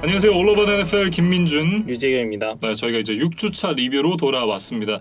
안녕하세요. 올오버 NFL 김민준, 유재경입니다. 네, 저희가 이제 6주차 리뷰로 돌아왔습니다.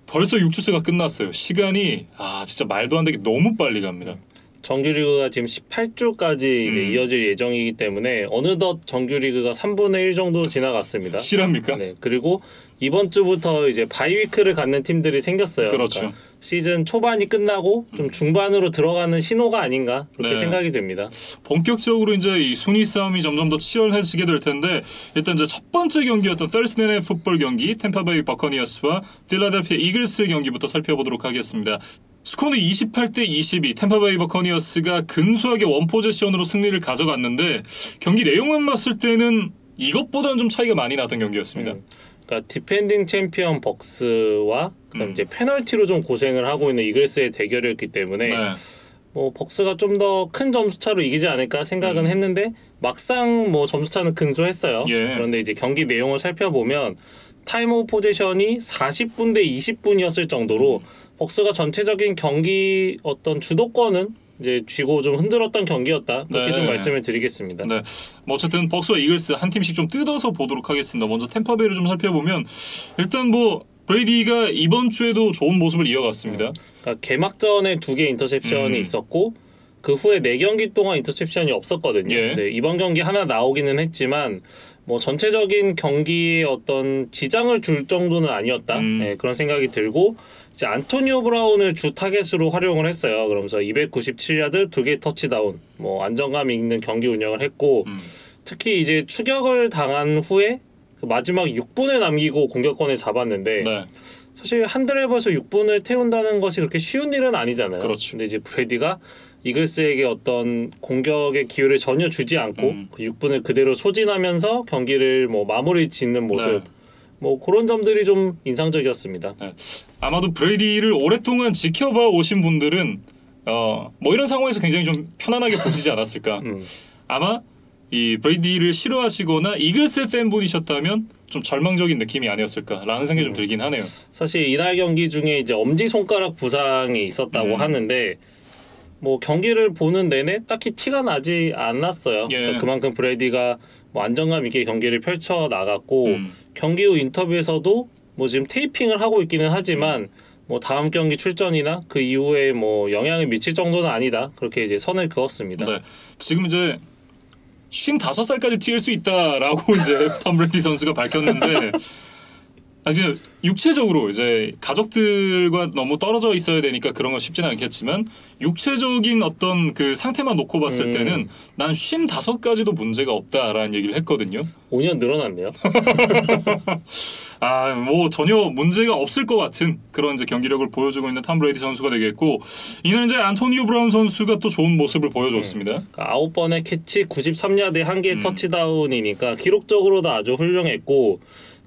벌써 6주차가 끝났어요. 시간이 진짜 말도 안 되게 너무 빨리 갑니다. 정규리그가 지금 18주까지 이제 이어질 예정이기 때문에 어느덧 정규리그가 3분의 1 정도 지나갔습니다. 실합니까? 네, 그리고 이번 주부터 이제 바이위크를 갖는 팀들이 생겼어요. 그렇죠. 그러니까 시즌 초반이 끝나고 좀 중반으로 들어가는 신호가 아닌가 그렇게 생각이 됩니다. 본격적으로 이제 이 순위 싸움이 점점 더 치열해지게 될 텐데 일단 이제 첫 번째 경기였던 Thursday Night Football 경기 템파베이 버커니어스와 필라델피아 이글스 경기부터 살펴보도록 하겠습니다. 스코어는 28대22 템파베이 버커니어스가 근소하게 원포제션으로 승리를 가져갔는데 경기 내용만 봤을 때는 이것보다는 좀 차이가 많이 났던 경기였습니다. 그러니까 디펜딩 챔피언 벅스와 그다음 이제 페널티로 좀 고생을 하고 있는 이글스의 대결이었기 때문에 뭐 벅스가 좀 더 큰 점수 차로 이기지 않을까 생각은 했는데 막상 뭐 점수 차는 근소했어요. 그런데 이제 경기 내용을 살펴보면 타임 오브 포지션이 40분 대 20분이었을 정도로 벅스가 전체적인 경기 어떤 주도권은 이제 쥐고 좀 흔들었던 경기였다. 그렇게 좀 말씀을 드리겠습니다. 네. 뭐 어쨌든 벅스와 이글스 한 팀씩 좀 뜯어서 보도록 하겠습니다. 먼저 템파베이를 좀 살펴보면 일단 뭐 브레이디가 이번 주에도 좋은 모습을 이어갔습니다. 그러니까 개막전에 2개 인터셉션이 있었고 그 후에 4경기 동안 인터셉션이 없었거든요. 근데 이번 경기 하나 나오기는 했지만 뭐 전체적인 경기에 어떤 지장을 줄 정도는 아니었다. 그런 생각이 들고 이제 안토니오 브라운을 주 타겟으로 활용을 했어요. 그러면서 297야드 2개 터치다운, 뭐 안정감 있는 경기 운영을 했고 특히 이제 추격을 당한 후에 그 마지막 6분을 남기고 공격권을 잡았는데 사실 한 드라이브에서 6분을 태운다는 것이 그렇게 쉬운 일은 아니잖아요. 그렇죠. 근데 이제 브레디가 이글스에게 어떤 공격의 기회를 전혀 주지 않고 그 6분을 그대로 소진하면서 경기를 뭐 마무리 짓는 모습 뭐 그런 점들이 좀 인상적이었습니다. 아마도 브레이디를 오랫동안 지켜봐 오신 분들은 뭐 이런 상황에서 굉장히 좀 편안하게 보시지 않았을까. 아마 이 브레이디를 싫어하시거나 이글스의 팬분이셨다면 좀 절망적인 느낌이 아니었을까라는 생각이 좀 들긴 하네요. 사실 이날 경기 중에 이제 엄지손가락 부상이 있었다고 하는데 뭐 경기를 보는 내내 딱히 티가 나지 않았어요. 그러니까 그만큼 브레이디가 뭐 안정감 있게 경기를 펼쳐 나갔고 경기 후 인터뷰에서도 뭐 지금 테이핑을 하고 있기는 하지만 뭐 다음 경기 출전이나 그 이후에 뭐 영향을 미칠 정도는 아니다. 그렇게 이제 선을 그었습니다. 네. 지금 이제 55살까지 뛸 수 있다라고 이제 톰 브레이디 선수가 밝혔는데 이제 육체적으로 이제 가족들과 너무 떨어져 있어야 되니까 그런 건 쉽지는 않겠지만 육체적인 어떤 그 상태만 놓고 봤을 때는 난 55까지도 문제가 없다라는 얘기를 했거든요. 5년 늘어났네요. 뭐 전혀 문제가 없을 것 같은 그런 이제 경기력을 보여주고 있는 톰 브레이디 선수가 되겠고 이날 이제 안토니오 브라운 선수가 또 좋은 모습을 보여줬습니다. 9번의 캐치 93야드에 1개의 터치다운이니까 기록적으로도 아주 훌륭했고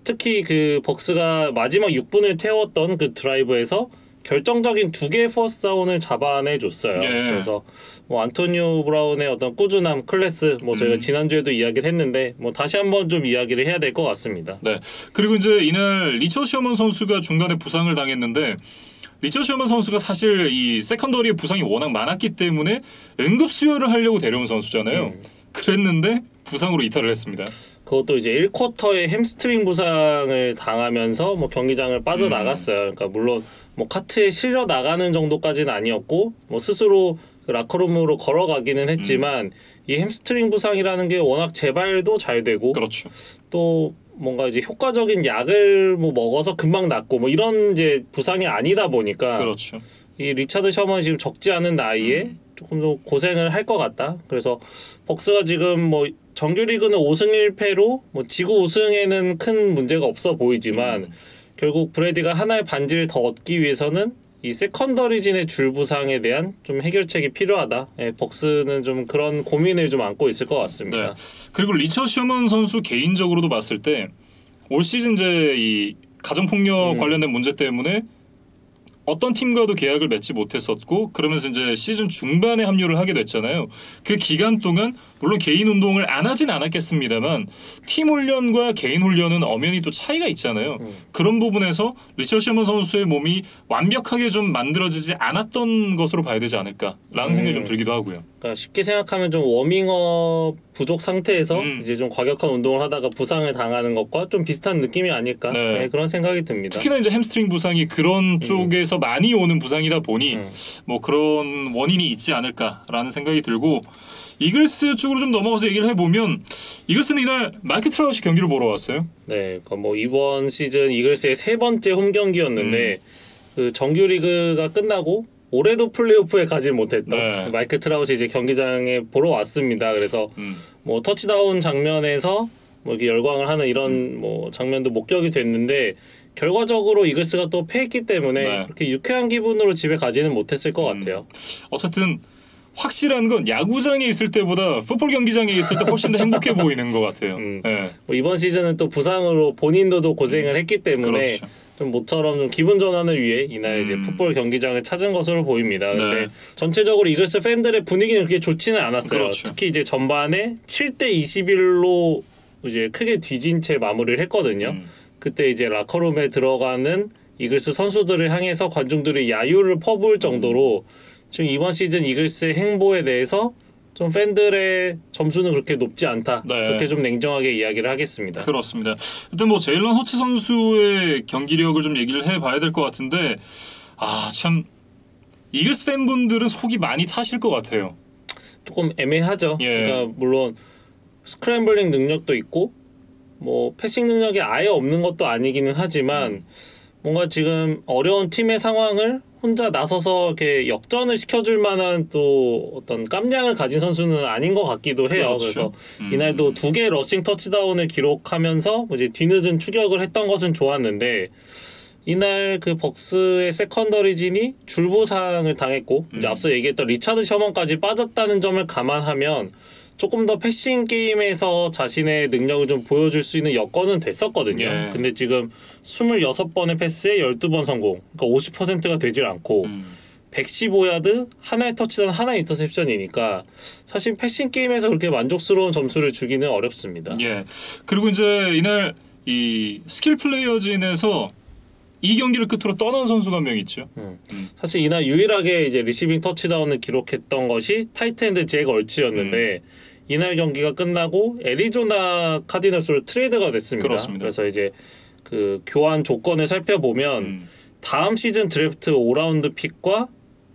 특히 그 벅스가 마지막 6분을 태웠던 그 드라이브에서 결정적인 2개의 퍼스트다운을 잡아내줬어요. 그래서 뭐 안토니오 브라운의 어떤 꾸준함, 클래스 뭐 저희가 지난주에도 이야기를 했는데 뭐 다시 한번 좀 이야기를 해야 될 것 같습니다. 네. 그리고 이제 이날 리처 셔먼 선수가 중간에 부상을 당했는데 리처 셔먼 선수가 사실 이 세컨더리에 부상이 워낙 많았기 때문에 응급 수혈을 하려고 데려온 선수잖아요. 그랬는데 부상으로 이탈을 했습니다. 그것도 이제 1쿼터에 햄스트링 부상을 당하면서 뭐 경기장을 빠져나갔어요. 그러니까 물론 뭐 카트에 실려 나가는 정도까지는 아니었고 뭐 스스로 그 라커룸으로 걸어가기는 했지만 이 햄스트링 부상이라는 게 워낙 재발도 잘 되고 또 뭔가 이제 효과적인 약을 뭐 먹어서 금방 낫고 뭐 이런 이제 부상이 아니다 보니까 이 리차드 셔먼이 지금 적지 않은 나이에 조금 더 고생을 할 것 같다. 그래서 벅스가 지금 뭐 정규리그는 5승 1패로 뭐 지구 우승에는 큰 문제가 없어 보이지만 결국 브레이디가 하나의 반지를 더 얻기 위해서는 이 세컨더리진의 줄 부상에 대한 좀 해결책이 필요하다. 벅스는 좀 그런 고민을 좀 안고 있을 것 같습니다. 그리고 리처 셔먼 선수 개인적으로도 봤을 때 올 시즌 이제 이 가정폭력 관련된 문제 때문에 어떤 팀과도 계약을 맺지 못했었고 그러면서 이제 시즌 중반에 합류를 하게 됐잖아요. 그 기간 동안 물론 개인 운동을 안 하진 않았겠습니다만 팀 훈련과 개인 훈련은 엄연히 또 차이가 있잖아요. 그런 부분에서 리처드 셔먼 선수의 몸이 완벽하게 좀 만들어지지 않았던 것으로 봐야 되지 않을까라는 생각이 좀 들기도 하고요. 그러니까 쉽게 생각하면 좀 워밍업 부족 상태에서 이제 좀 과격한 운동을 하다가 부상을 당하는 것과 좀 비슷한 느낌이 아닐까 네. 네, 그런 생각이 듭니다. 특히나 이제 햄스트링 부상이 그런 쪽에서 많이 오는 부상이다 보니 뭐 그런 원인이 있지 않을까라는 생각이 들고 이글스 쪽으로 좀 넘어가서 얘기를 해보면 이글스는 이날 마이크 트라우시 경기를 보러 왔어요. 네, 그러니까 뭐 이번 시즌 이글스의 세 번째 홈 경기였는데 그 정규리그가 끝나고 올해도 플레이오프에 가지 못했던 네. 마이크 트라우시 이제 경기장에 보러 왔습니다. 그래서 뭐 터치다운 장면에서 뭐 이렇게 열광을 하는 이런 뭐 장면도 목격이 됐는데 결과적으로 이글스가 또 패했기 때문에 네. 그렇게 유쾌한 기분으로 집에 가지는 못했을 것 같아요. 어쨌든 확실한 건 야구장에 있을 때보다 풋볼 경기장에 있을 때 훨씬 더 행복해 보이는 것 같아요. 네. 뭐 이번 시즌은 또 부상으로 본인도 고생을 했기 때문에 그렇죠. 좀 모처럼 좀 기분 전환을 위해 이날 이제 풋볼 경기장을 찾은 것으로 보입니다. 근데 네. 전체적으로 전체적으로 이글스 팬들의 분위기는 그렇게 좋지는 않았어요. 그렇죠. 특히 이제 전반에 7대 21로 이제 크게 뒤진 채 마무리를 했거든요. 그때 이제 라커룸에 들어가는 이글스 선수들을 향해서 관중들이 야유를 퍼부을 정도로 지금 이번 시즌 이글스의 행보에 대해서 좀 팬들의 점수는 그렇게 높지 않다. 네. 그렇게 좀 냉정하게 이야기를 하겠습니다. 그렇습니다. 일단 뭐 제일런 허츠 선수의 경기력을 좀 얘기를 해봐야 될 것 같은데 참 이글스 팬분들은 속이 많이 타실 것 같아요. 조금 애매하죠. 예. 그러니까 물론 스크램블링 능력도 있고 뭐 패싱 능력이 아예 없는 것도 아니기는 하지만 뭔가 지금 어려운 팀의 상황을 혼자 나서서 이렇게 역전을 시켜줄 만한 또 어떤 깜냥을 가진 선수는 아닌 것 같기도 해요. 그렇죠. 그래서 이날도 2개 러싱 터치다운을 기록하면서 이제 뒤늦은 추격을 했던 것은 좋았는데 이날 그 벅스의 세컨더리진이 줄부상을 당했고 이제 앞서 얘기했던 리차드 셔먼까지 빠졌다는 점을 감안하면 조금 더 패싱 게임에서 자신의 능력을 좀 보여줄 수 있는 여건은 됐었거든요. 예. 근데 지금 26번의 패스에 12번 성공. 그러니까 50%가 되질 않고 115야드, 하나의 터치다운, 하나의 인터셉션이니까 사실 패싱 게임에서 그렇게 만족스러운 점수를 주기는 어렵습니다. 예. 그리고 이제 이날 이 스킬 플레이어진에서 이 경기를 끝으로 떠난 선수가 한 명 있죠. 사실 이날 유일하게 이제 리시빙 터치다운을 기록했던 것이 타이트엔드 잭 얼츠였는데 이날 경기가 끝나고 애리조나 카디널스로 트레이드가 됐습니다. 그렇습니다. 그래서 이제 그 교환 조건을 살펴보면 다음 시즌 드래프트 5라운드 픽과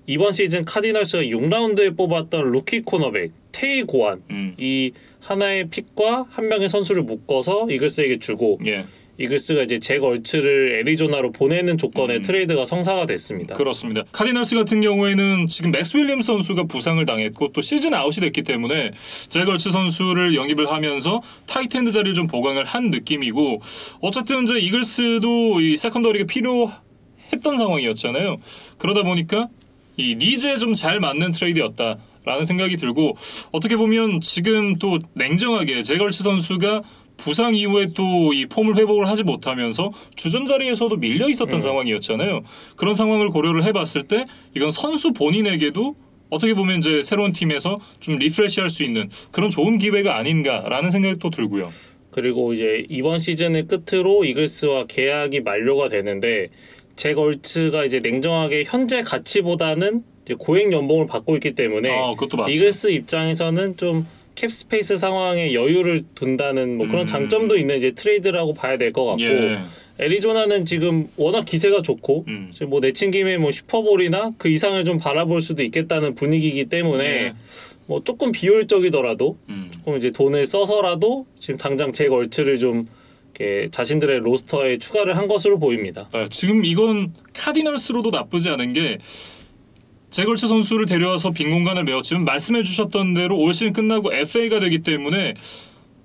이번 시즌 카디널스가 6라운드에 뽑았던 루키 코너백 테이 고안 이 하나의 픽과 한 명의 선수를 묶어서 이글스에게 주고 예. 이글스가 이제 잭 얼츠를 애리조나로 보내는 조건의 트레이드가 성사가 됐습니다. 그렇습니다. 카디널스 같은 경우에는 지금 맥스 윌리엄스 선수가 부상을 당했고 또 시즌 아웃이 됐기 때문에 잭 얼츠 선수를 영입을 하면서 타이트엔드 자리를 좀 보강을 한 느낌이고 어쨌든 이제 이글스도 이 세컨더리가 필요했던 상황이었잖아요. 그러다 보니까 이 니즈에 좀 잘 맞는 트레이드였다. 라는 생각이 들고 어떻게 보면 지금 또 냉정하게 잭 얼츠 선수가 부상 이후에 또 이 폼을 회복을 하지 못하면서 주전 자리에서도 밀려 있었던 상황이었잖아요. 그런 상황을 고려를 해봤을 때 이건 선수 본인에게도 어떻게 보면 이제 새로운 팀에서 좀 리프레시할 수 있는 그런 좋은 기회가 아닌가라는 생각이 또 들고요. 그리고 이제 이번 시즌을 끝으로 이글스와 계약이 만료가 되는데 잭 얼츠가 이제 냉정하게 현재 가치보다는 이제 고액 연봉을 받고 있기 때문에 그것도 맞죠. 이글스 입장에서는 좀 캡스페이스 상황에 여유를 둔다는 뭐 그런 장점도 있는 이제 트레이드라고 봐야 될 것 같고 예. 애리조나는 지금 워낙 기세가 좋고 이제 뭐 내친 김에 뭐 슈퍼볼이나 그 이상을 좀 바라볼 수도 있겠다는 분위기이기 때문에 예. 뭐 조금 비효율적이더라도 조금 이제 돈을 써서라도 지금 당장 잭 얼츠를 좀 이렇게 자신들의 로스터에 추가를 한 것으로 보입니다. 지금 이건 카디널스로도 나쁘지 않은 게 잭 얼츠 선수를 데려와서 빈 공간을 메웠지만 말씀해 주셨던 대로 올 시즌 끝나고 FA가 되기 때문에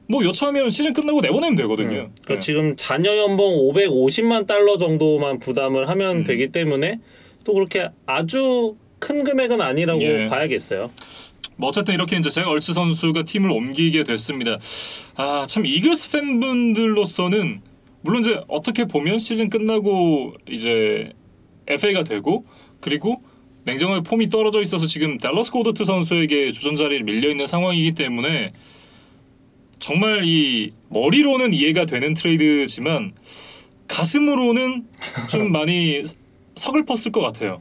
뭐 여차하면 시즌 끝나고 내보내면 되거든요. 그러니까 지금 자녀 연봉 550만 달러 정도만 부담을 하면 되기 때문에 또 그렇게 아주 큰 금액은 아니라고 예. 봐야겠어요. 뭐 어쨌든 이렇게 이제 잭 얼츠 선수가 팀을 옮기게 됐습니다. 참 이글스 팬분들로서는 물론 이제 어떻게 보면 시즌 끝나고 이제 FA가 되고 그리고 냉정하게 폼이 떨어져 있어서 지금 댈러스 고드트 선수에게 주전 자리를 밀려 있는 상황이기 때문에 정말 이 머리로는 이해가 되는 트레이드지만 가슴으로는 좀 많이 서글펐을 것 같아요.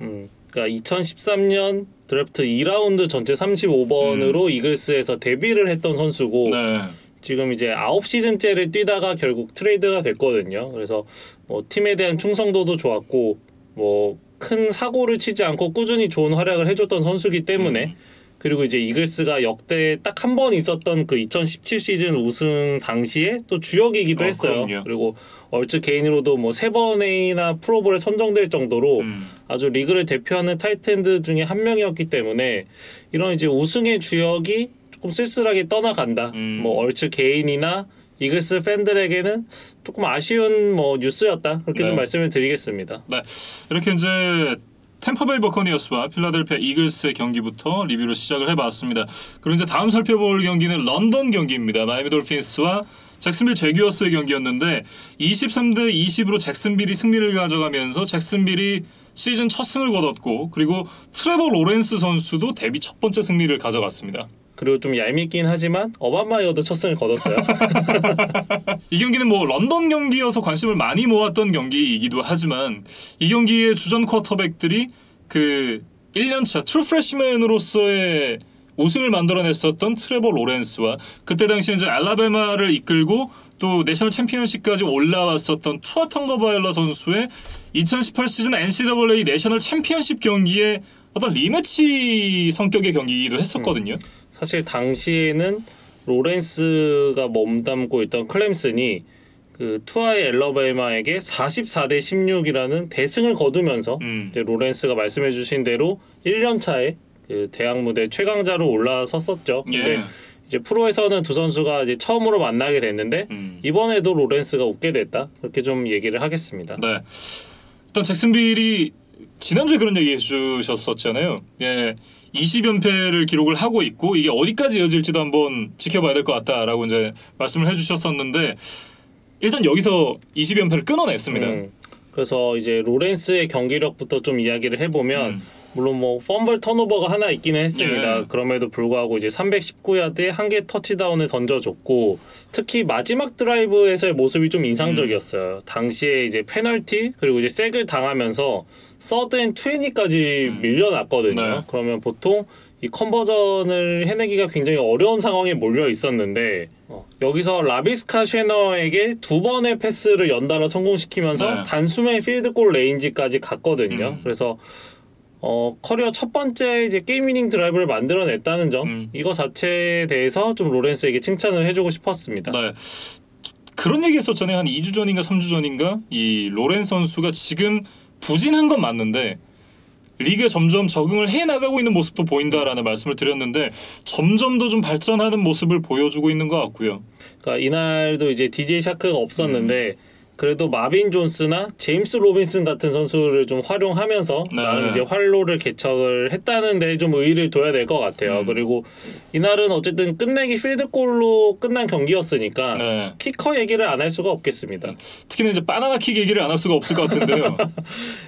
그러니까 2013년 드래프트 2라운드 전체 35번으로 이글스에서 데뷔를 했던 선수고 네. 지금 이제 9시즌째를 뛰다가 결국 트레이드가 됐거든요. 그래서 뭐 팀에 대한 충성도도 좋았고 뭐 큰 사고를 치지 않고 꾸준히 좋은 활약을 해줬던 선수기 때문에 그리고 이제 이글스가 역대 딱 한 번 있었던 그 2017 시즌 우승 당시에 또 주역이기도 했어요. 그럼요. 그리고 얼츠 개인으로도 뭐 3번이나 프로볼에 선정될 정도로 아주 리그를 대표하는 타이트엔드 중에 한 명이었기 때문에 이런 이제 우승의 주역이 조금 쓸쓸하게 떠나간다. 뭐 얼츠 개인이나 이글스 팬들에게는 조금 아쉬운 뭐 뉴스였다. 그렇게 좀 말씀을 드리겠습니다. 네. 이렇게 이제 템파베이 버커니어스와 필라델피아 이글스의 경기부터 리뷰를 시작을 해봤습니다. 그리고 이제 다음 살펴볼 경기는 런던 경기입니다. 마이애미 돌핀스와 잭슨빌 제규어스의 경기였는데 23대 20으로 잭슨빌이 승리를 가져가면서 잭슨빌이 시즌 첫 승을 거뒀고 그리고 트레버 로렌스 선수도 데뷔 첫 번째 승리를 가져갔습니다. 그리고 좀 얄밉긴 하지만 어반마이어도 첫 승을 거뒀어요. 이 경기는 뭐 런던 경기여서 관심을 많이 모았던 경기이기도 하지만 이 경기의 주전 쿼터백들이 그 1년차 트루 프레시맨으로서의 우승을 만들어냈었던 트레버 로렌스와 그때 당시 이제 알라바마를 이끌고 또 내셔널 챔피언십까지 올라왔었던 투아 텅거바일러 선수의 2018 시즌 NCAA 내셔널 챔피언십 경기의 어떤 리매치 성격의 경기이기도 했었거든요. 사실 당시에는 로렌스가 몸담고 있던 클램슨이 그 투아의 엘러베이마에게 44대 16이라는 대승을 거두면서 이제 로렌스가 말씀해주신 대로 1년 차에 그 대학 무대 최강자로 올라섰었죠. 근데 이제 프로에서는 두 선수가 이제 처음으로 만나게 됐는데 이번에도 로렌스가 웃게 됐다. 그렇게 좀 얘기를 하겠습니다. 네. 일단 잭슨빌이 지난주에 그런 얘기 해주셨었잖아요. 예. 20연패를 기록을 하고 있고 이게 어디까지 이어질지도 한번 지켜봐야 될 것 같다라고 이제 말씀을 해주셨었는데 일단 여기서 20연패를 끊어냈습니다. 그래서 이제 로렌스의 경기력부터 좀 이야기를 해보면 물론 뭐 펌블 턴오버가 하나 있기는 했습니다. 그럼에도 불구하고 이제 319야드에 한 개 터치다운을 던져줬고 특히 마지막 드라이브에서의 모습이 좀 인상적이었어요. 당시에 이제 페널티 그리고 이제 색을 당하면서 서드 앤 20까지 밀려났거든요. 네. 그러면 보통 이 컨버전을 해내기가 굉장히 어려운 상황에 몰려 있었는데 여기서 라비스카 쉐너에게 2번의 패스를 연달아 성공시키면서 단숨에 필드골 레인지까지 갔거든요. 그래서 커리어 첫 번째 이제 게임 위닝 드라이브를 만들어냈다는 점 이거 자체에 대해서 좀 로렌스에게 칭찬을 해주고 싶었습니다. 네. 그런 얘기 했었잖아요. 한 2주 전인가 3주 전인가 이 로렌스 선수가 지금 부진한 건 맞는데 리그에 점점 적응을 해나가고 있는 모습도 보인다라는 말씀을 드렸는데 점점 더 좀 발전하는 모습을 보여주고 있는 것 같고요. 그러니까 이날도 이제 DJ 샤크가 없었는데 그래도 마빈 존스나 제임스 로빈슨 같은 선수를 좀 활용하면서 나름 이제 활로를 개척을 했다는 데 좀 의의를 둬야 될 것 같아요. 그리고 이날은 어쨌든 끝내기 필드골로 끝난 경기였으니까 키커 얘기를 안 할 수가 없겠습니다. 특히나 이제 바나나킥 얘기를 안 할 수가 없을 것 같은데요.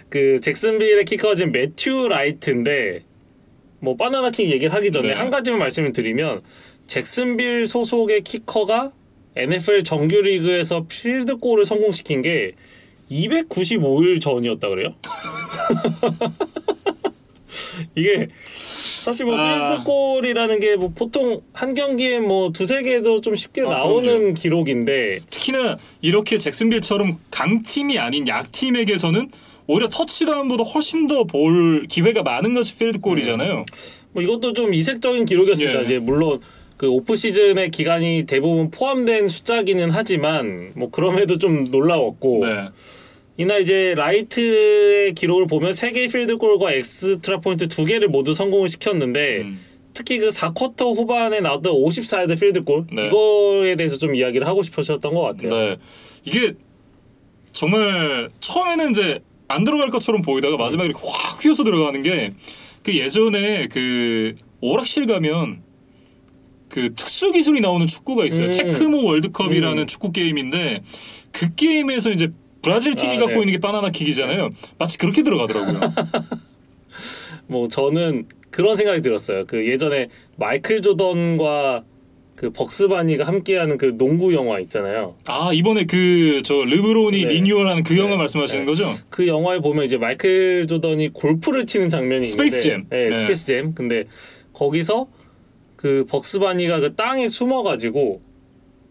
그 잭슨빌의 키커가 지금 매튜 라이트인데 뭐 바나나킥 얘기를 하기 전에 한 가지만 말씀을 드리면 잭슨빌 소속의 키커가 NFL 정규리그에서 필드골을 성공시킨 게 295일 전이었다 그래요? 이게 사실 뭐 필드골이라는 게 뭐 보통 한 경기에 뭐 두세 개도 좀 쉽게 나오는 기록인데 특히나 이렇게 잭슨빌처럼 강팀이 아닌 약팀에게서는 오히려 터치다운보다 훨씬 더 볼 기회가 많은 것이 필드골이잖아요. 뭐 이것도 좀 이색적인 기록이었습니다. 이제 물론 그 오프 시즌의 기간이 대부분 포함된 숫자기는 하지만 뭐 그럼에도 좀 놀라웠고 이날 이제 라이트의 기록을 보면 3개의 필드골과 엑스트라 포인트 2개를 모두 성공을 시켰는데 특히 그 4쿼터 후반에 나왔던 54야드 필드골 이거에 대해서 좀 이야기를 하고 싶으셨던 것 같아요. 이게 정말 처음에는 이제 안 들어갈 것처럼 보이다가 마지막에 이렇게 확 휘어서 들어가는 게 그 예전에 그 오락실 가면 그 특수 기술이 나오는 축구가 있어요. 테크모 월드컵이라는 축구 게임인데 그 게임에서 이제 브라질 팀이 갖고 네. 있는 게 바나나킥이잖아요. 마치 그렇게 들어가더라고요. 뭐 저는 그런 생각이 들었어요. 그 예전에 마이클 조던과 그 벅스바니가 함께하는 그 농구 영화 있잖아요. 아 이번에 그 저 르브론이 네. 리뉴얼하는 그 영화 네. 말씀하시는 네. 거죠? 그 영화에 보면 이제 마이클 조던이 골프를 치는 장면이 스페이스 있는데, 잼. 네, 네. 스페이스 잼. 근데 거기서 그 벅스바니가 그 땅에 숨어가지고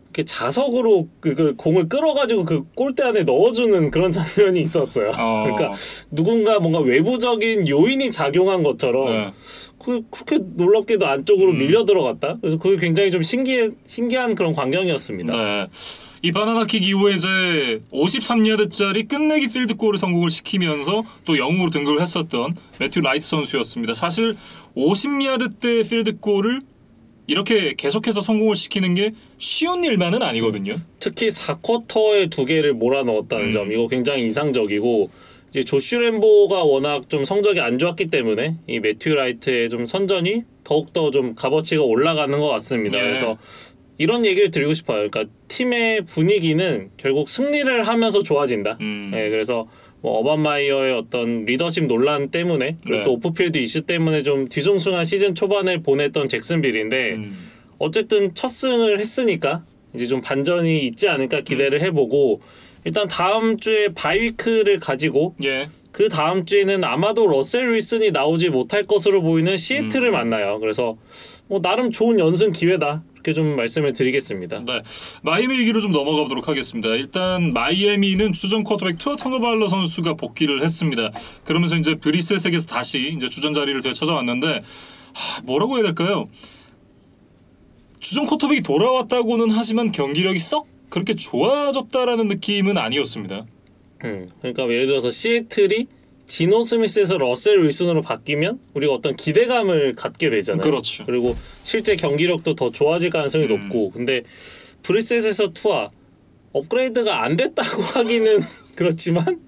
이렇게 자석으로 그 공을 끌어가지고 그 골대 안에 넣어주는 그런 장면이 있었어요. 그러니까 누군가 뭔가 외부적인 요인이 작용한 것처럼 네. 그렇게 놀랍게도 안쪽으로 밀려 들어갔다. 그래서 그게 굉장히 좀 신기한 그런 광경이었습니다. 네. 이 바나나킥 이후에 이제 53야드짜리 끝내기 필드골을 성공을 시키면서 또 영웅으로 등극을 했었던 매튜 라이트 선수였습니다. 사실 50야드대 필드골을 이렇게 계속해서 성공을 시키는 게 쉬운 일만은 아니거든요. 특히 4쿼터에 2개를 몰아넣었다는 점, 이거 굉장히 인상적이고, 이제 조슈 램보가 워낙 좀 성적이 안 좋았기 때문에 이 매튜 라이트의 좀 선전이 더욱더 좀 값어치가 올라가는 것 같습니다. 예. 그래서 이런 얘기를 드리고 싶어요. 그러니까 팀의 분위기는 결국 승리를 하면서 좋아진다. 네, 그래서 뭐 어반마이어의 어떤 리더십 논란 때문에 그리고 네. 또 오프필드 이슈 때문에 좀 뒤숭숭한 시즌 초반을 보냈던 잭슨빌인데 어쨌든 첫 승을 했으니까 이제 좀 반전이 있지 않을까 기대를 해보고, 일단 다음 주에 바이위크를 가지고 예. 그 다음 주에는 아마도 러셀 윌슨이 나오지 못할 것으로 보이는 시애틀을 만나요. 그래서 뭐 나름 좋은 연승 기회다, 이렇게 좀 말씀을 드리겠습니다. 네, 마이애미 얘기로 좀 넘어가 보도록 하겠습니다. 일단 마이애미는 주전 쿼터백 투어 탕거발러 선수가 복귀를 했습니다. 그러면서 이제 브리셋에게서 다시 이제 주전 자리를 되찾아왔는데 뭐라고 해야 될까요? 주전 쿼터백이 돌아왔다고는 하지만 경기력이 썩 그렇게 좋아졌다라는 느낌은 아니었습니다. 그러니까 예를 들어서 시애틀이 지노 스미스에서 러셀 윌슨으로 바뀌면 우리가 어떤 기대감을 갖게 되잖아요. 그렇죠. 그리고 실제 경기력도 더 좋아질 가능성이 높고, 근데 브리셋에서 투아 업그레이드가 안 됐다고 하기는 그렇지만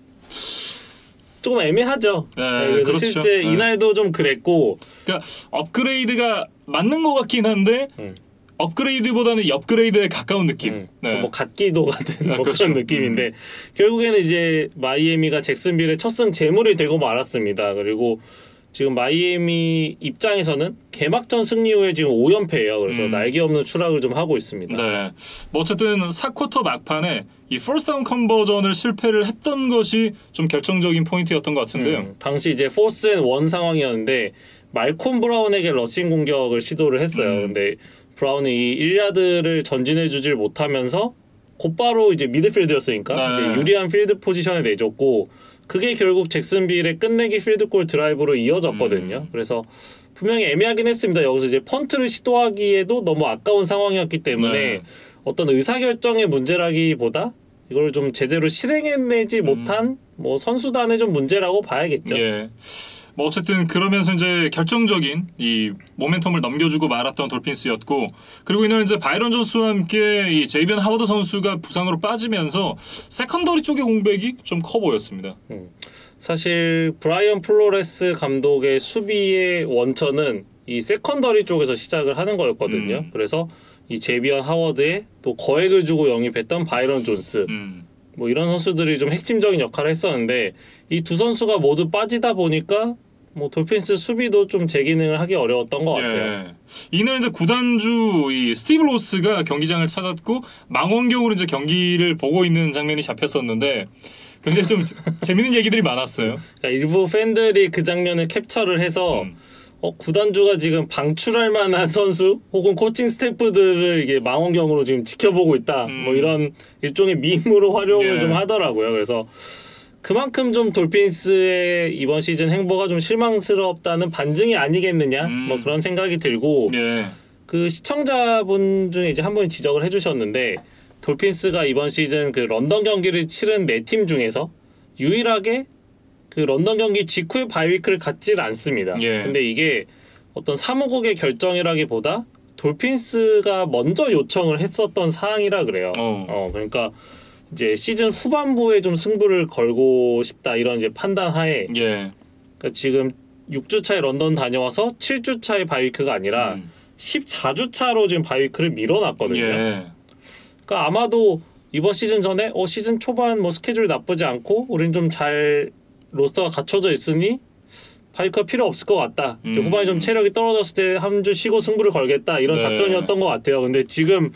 조금 애매하죠. 네, 그래서 그렇죠. 실제 네. 이날도 좀 그랬고, 그러니까 업그레이드가 맞는 것 같긴 한데 업그레이드보다는 업그레이드에 가까운 느낌. 네. 뭐 갓기도 같은 뭐 그렇죠. 그런 느낌인데 결국에는 이제 마이애미가 잭슨빌의 첫승 제물이 되고 말았습니다. 그리고 지금 마이애미 입장에서는 개막전 승리 후에 지금 5연패예요. 그래서 날개 없는 추락을 좀 하고 있습니다. 네. 뭐 어쨌든 4쿼터 막판에 이 퍼스트 다운 컨버전을 실패를 했던 것이 좀 결정적인 포인트였던 것 같은데요. 당시 이제 포스 앤 원 상황이었는데 말콤 브라운에게 러싱 공격을 시도를 했어요. 근데 브라운이 이 1야드를 전진해 주질 못하면서 곧바로 이제 미드필드였으니까 네. 이제 유리한 필드 포지션에 내줬고, 그게 결국 잭슨빌의 끝내기 필드골 드라이브로 이어졌거든요. 그래서 분명히 애매하긴 했습니다. 여기서 이제 펀트를 시도하기에도 너무 아까운 상황이었기 때문에 네. 어떤 의사결정의 문제라기보다 이걸 좀 제대로 실행해내지 못한 뭐 선수단의 좀 문제라고 봐야겠죠. 예. 뭐 어쨌든 그러면서 이제 결정적인 이 모멘텀을 넘겨주고 말았던 돌핀스였고, 그리고 이날 이제 바이런 존스와 함께 이 제이비언 하워드 선수가 부상으로 빠지면서 세컨더리 쪽의 공백이 좀 커 보였습니다. 사실 브라이언 플로레스 감독의 수비의 원천은 이 세컨더리 쪽에서 시작을 하는 거였거든요. 그래서 이 제이비언 하워드에 또 거액을 주고 영입했던 바이런 존스, 뭐 이런 선수들이 좀 핵심적인 역할을 했었는데 이 두 선수가 모두 빠지다 보니까 뭐 돌핀스 수비도 좀 재기능을 하기 어려웠던 것 같아요. 예. 이날 이제 구단주 이 스티브 로스가 경기장을 찾았고 망원경으로 이제 경기를 보고 있는 장면이 잡혔었는데 굉장히 좀 재밌는 얘기들이 많았어요. 그러니까 일부 팬들이 그 장면을 캡처를 해서 구단주가 지금 방출할 만한 선수 혹은 코칭 스태프들을 이게 망원경으로 지금 지켜보고 있다. 뭐 이런 일종의 밈으로 활용을 예. 좀 하더라고요. 그래서 그만큼 좀 돌핀스의 이번 시즌 행보가 좀 실망스럽다는 반증이 아니겠느냐. 뭐 그런 생각이 들고, 예. 그 시청자분 중에 이제 한 분이 지적을 해주셨는데 돌핀스가 이번 시즌 그 런던 경기를 치른 4팀 중에서 유일하게 그 런던 경기 직후에 바이위크를 갖질 않습니다. 예. 근데 이게 어떤 사무국의 결정이라기보다 돌핀스가 먼저 요청을 했었던 사항이라 그래요. 그러니까 이제 시즌 후반부에 좀 승부를 걸고 싶다, 이런 이제 판단하에 예. 그러니까 지금 6주 차에 런던 다녀와서 7주 차에 바이위크가 아니라 14주 차로 지금 바이위크를 밀어놨거든요. 예. 그러니까 아마도 이번 시즌 전에 시즌 초반 뭐 스케줄 나쁘지 않고 우린 좀 잘 로스터가 갖춰져 있으니 파이크가 필요 없을 것 같다. 이제 후반에 좀 체력이 떨어졌을 때 한 주 쉬고 승부를 걸겠다 이런 네. 작전이었던 것 같아요. 근데 지금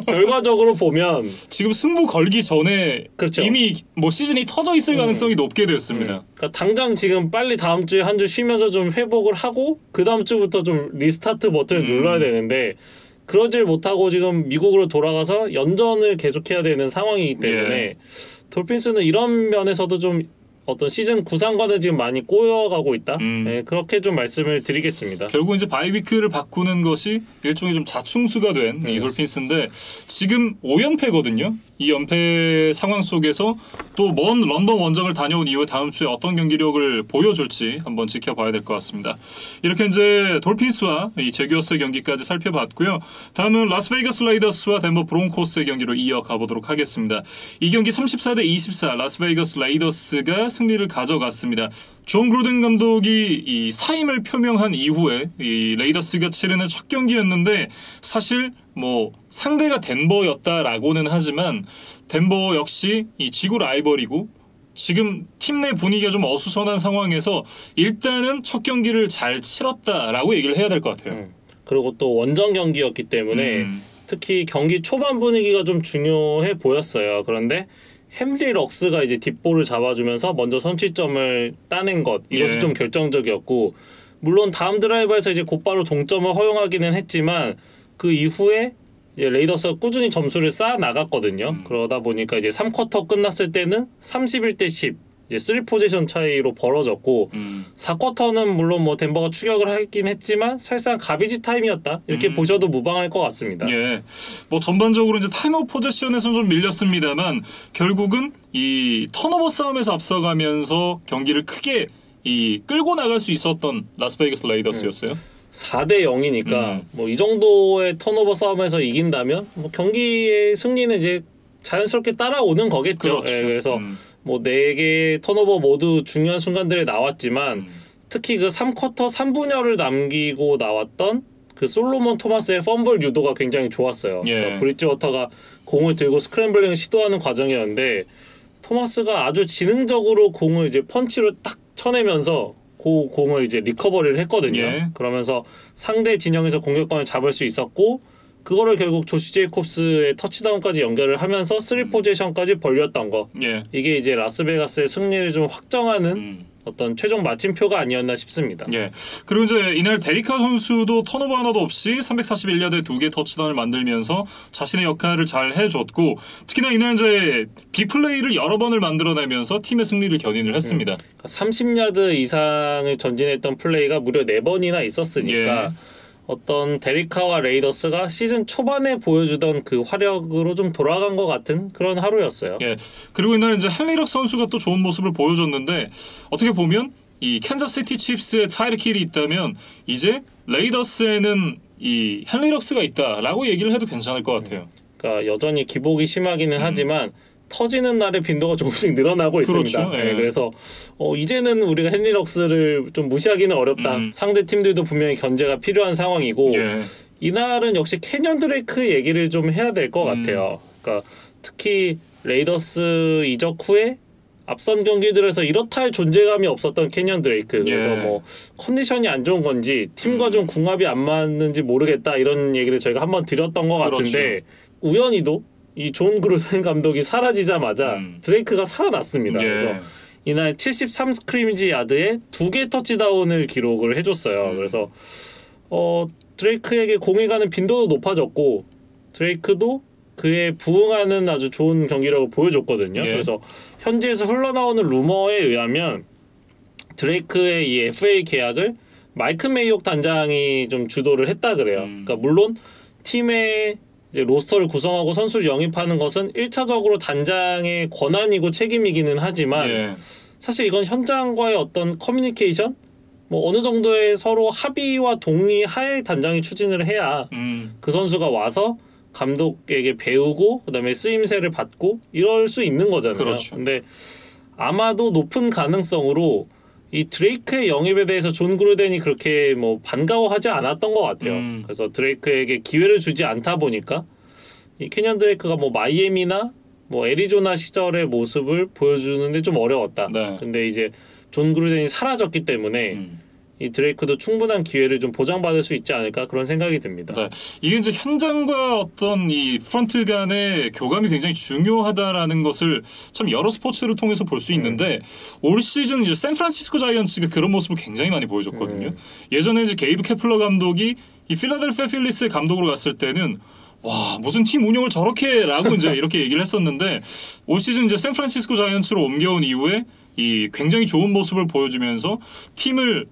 결과적으로 보면 지금 승부 걸기 전에 그렇죠. 이미 뭐 시즌이 터져 있을 가능성이 높게 되었습니다. 그러니까 당장 지금 빨리 다음 주에 한 주 쉬면서 좀 회복을 하고 그 다음 주부터 좀 리스타트 버튼을 눌러야 되는데 그러질 못하고 지금 미국으로 돌아가서 연전을 계속해야 되는 상황이기 때문에 돌핀스는 이런 면에서도 좀 어떤 시즌 구상과는 지금 많이 꼬여가고 있다. 네, 그렇게 좀 말씀을 드리겠습니다. 결국 이제 바이위크를 바꾸는 것이 일종의 좀 자충수가 된 이 돌핀스인데 지금 5연패거든요. 이 연패 상황 속에서 또 먼 런던 원정을 다녀온 이후에 다음 주에 어떤 경기력을 보여줄지 한번 지켜봐야 될 것 같습니다. 이렇게 이제 돌핀스와 이 제규어스의 경기까지 살펴봤고요. 다음은 라스베이거스 레이더스와 덴버 브론코스의 경기로 이어가 보도록 하겠습니다. 이 경기 34대 24 라스베이거스 레이더스가 승리를 가져갔습니다. 존 그루덴 감독이 이 사임을 표명한 이후에 이 레이더스가 치르는 첫 경기였는데 사실 뭐 상대가 덴버였다라고는 하지만 덴버 역시 이 지구 라이벌이고 지금 팀 내 분위기가 좀 어수선한 상황에서 일단은 첫 경기를 잘 치렀다라고 얘기를 해야 될 것 같아요. 그리고 또 원정 경기였기 때문에 특히 경기 초반 분위기가 좀 중요해 보였어요. 그런데 햄리 럭스가 이제 뒷볼을 잡아주면서 먼저 선취점을 따낸 것 이것이 좀 결정적이었고 물론 다음 드라이버에서 이제 곧바로 동점을 허용하기는 했지만 그 이후에 이제 레이더스가 꾸준히 점수를 쌓아 나갔거든요. 그러다 보니까 이제 3쿼터 끝났을 때는 31대 10 이제 3포지션 차이로 벌어졌고 4쿼터는 물론 뭐 덴버가 추격을 하긴 했지만 사실상 가비지 타임이었다 이렇게 보셔도 무방할 것 같습니다. 예, 뭐 전반적으로 이제 타임 오브 포제션에서는 좀 밀렸습니다만 결국은 이 턴오버 싸움에서 앞서가면서 경기를 크게 이 끌고 나갈 수 있었던 라스베이거스 레이더스였어요. 4대 0이니까 뭐 이 정도의 턴오버 싸움에서 이긴다면 뭐 경기의 승리는 이제 자연스럽게 따라오는 거겠죠. 그렇죠. 예, 그래서 뭐 4개의 턴오버 모두 중요한 순간들이 나왔지만 특히 그 3쿼터 3분여를 남기고 나왔던 그 솔로몬 토마스의 펌블 유도가 굉장히 좋았어요. 그러니까 브리지워터가 공을 들고 스크램블링을 시도하는 과정이었는데 토마스가 아주 지능적으로 공을 이제 펀치로 딱 쳐내면서 그 공을 이제 리커버리를 했거든요. 그러면서 상대 진영에서 공격권을 잡을 수 있었고 그거를 결국 조시 제이콥스의 터치다운까지 연결을 하면서 3포지션까지 벌렸던 거. 이게 이제 라스베가스의 승리를 좀 확정하는 어떤 최종 마침표가 아니었나 싶습니다. 그리고 이제 이날 데리카 선수도 턴오버 하나도 없이 341야드 2개 터치다운을 만들면서 자신의 역할을 잘 해줬고 특히나 이날 이제 빅플레이를 여러 번을 만들어내면서 팀의 승리를 견인을 했습니다. 30야드 이상을 전진했던 플레이가 무려 4번이나 있었으니까 어떤 데리카와 레이더스가 시즌 초반에 보여주던 그 화력으로 좀 돌아간 것 같은 그런 하루였어요. 그리고 이날 이제 헨리럭 선수가 또 좋은 모습을 보여줬는데 어떻게 보면 이 캔자스시티 칩스의 타이르 킬이 있다면 이제 레이더스에는 이 헨리럭스가 있다라고 얘기를 해도 괜찮을 것 같아요. 그러니까 여전히 기복이 심하기는 하지만 터지는 날의 빈도가 조금씩 늘어나고 있습니다. 그래서 이제는 우리가 헨리럭스를 좀 무시하기는 어렵다. 상대 팀들도 분명히 견제가 필요한 상황이고 이날은 역시 캐년 드레이크 얘기를 좀 해야 될 것 같아요. 그러니까 특히 레이더스 이적 후에 앞선 경기들에서 이렇다 할 존재감이 없었던 캐년 드레이크. 그래서 뭐 컨디션이 안 좋은 건지 팀과 좀 궁합이 안 맞는지 모르겠다 이런 얘기를 저희가 한번 드렸던 것 같은데 우연히도 이 존 그루덴 감독이 사라지자마자 드레이크가 살아났습니다. 그래서 이날 73 스크리미지 야드에 2개 터치다운을 기록을 해줬어요. 그래서 드레이크에게 공이 가는 빈도도 높아졌고 드레이크도 그에 부응하는 아주 좋은 경기력을 보여줬거든요. 그래서 현지에서 흘러나오는 루머에 의하면 드레이크의 이 FA 계약을 마이크 메이옥 단장이 좀 주도를 했다 그래요. 그러니까 물론 팀의 이제 로스터를 구성하고 선수를 영입하는 것은 1차적으로 단장의 권한이고 책임이기는 하지만 사실 이건 현장과의 어떤 커뮤니케이션 뭐 어느 정도의 서로 합의와 동의 하에 단장이 추진을 해야 그 선수가 와서 감독에게 배우고 그다음에 쓰임새를 받고 이럴 수 있는 거잖아요. 근데 아마도 높은 가능성으로 이 드레이크의 영입에 대해서 존 그루덴이 그렇게 뭐 반가워하지 않았던 것 같아요. 그래서 드레이크에게 기회를 주지 않다 보니까 이 캐년 드레이크가 뭐 마이애미나 뭐 애리조나 시절의 모습을 보여주는데 좀 어려웠다. 네. 근데 이제 존 그루덴이 사라졌기 때문에 이 드레이크도 충분한 기회를 좀 보장받을 수 있지 않을까 그런 생각이 듭니다. 네. 이게 이제 현장과 어떤 이 프런트 간의 교감이 굉장히 중요하다라는 것을 참 여러 스포츠를 통해서 볼 수 있는데 올 시즌 이제 샌프란시스코 자이언츠가 그런 모습을 굉장히 많이 보여줬거든요. 예전에 이제 게이브 케플러 감독이 이 필라델피아 필리스의 감독으로 갔을 때는 와 무슨 팀 운영을 저렇게라고 이제 이렇게 얘기를 했었는데 올 시즌 이제 샌프란시스코 자이언츠로 옮겨온 이후에 이 굉장히 좋은 모습을 보여주면서 팀을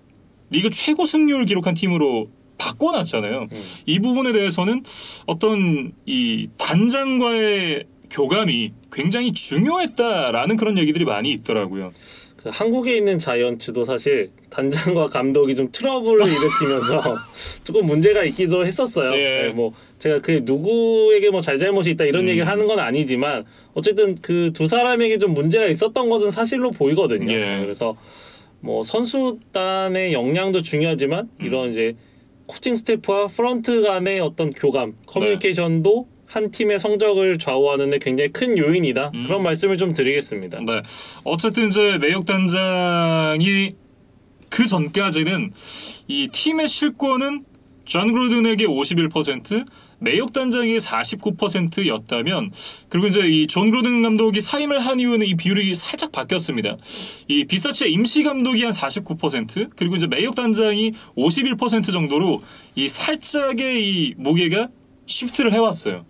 리그 최고 승률 기록한 팀으로 바꿔놨잖아요. 이 부분에 대해서는 어떤 이 단장과의 교감이 굉장히 중요했다라는 그런 얘기들이 많이 있더라고요. 그 한국에 있는 자이언츠도 사실 단장과 감독이 좀 트러블을 일으키면서 조금 문제가 있기도 했었어요. 예. 네, 뭐 제가 그 누구에게 뭐 잘잘못이 있다 이런 얘기를 하는 건 아니지만 어쨌든 그 두 사람에게 좀 문제가 있었던 것은 사실로 보이거든요. 예. 그래서 뭐 선수단의 역량도 중요하지만 이런 이제 코칭 스태프와 프런트 간의 어떤 교감, 커뮤니케이션도 한 팀의 성적을 좌우하는데 굉장히 큰 요인이다. 그런 말씀을 좀 드리겠습니다. 네. 어쨌든 이제 매욕 단장이 그 전까지는 이 팀의 실권은 존 그루든에게 51%, 매욕 단장이 49%였다면 그리고 이제 이 존 그루든 감독이 사임을 한 이후에는 이 비율이 살짝 바뀌었습니다. 이 비사치의 임시 감독이 한 49%, 그리고 이제 매욕 단장이 51% 정도로 이 살짝의 이 무게가 시프트를 해왔어요.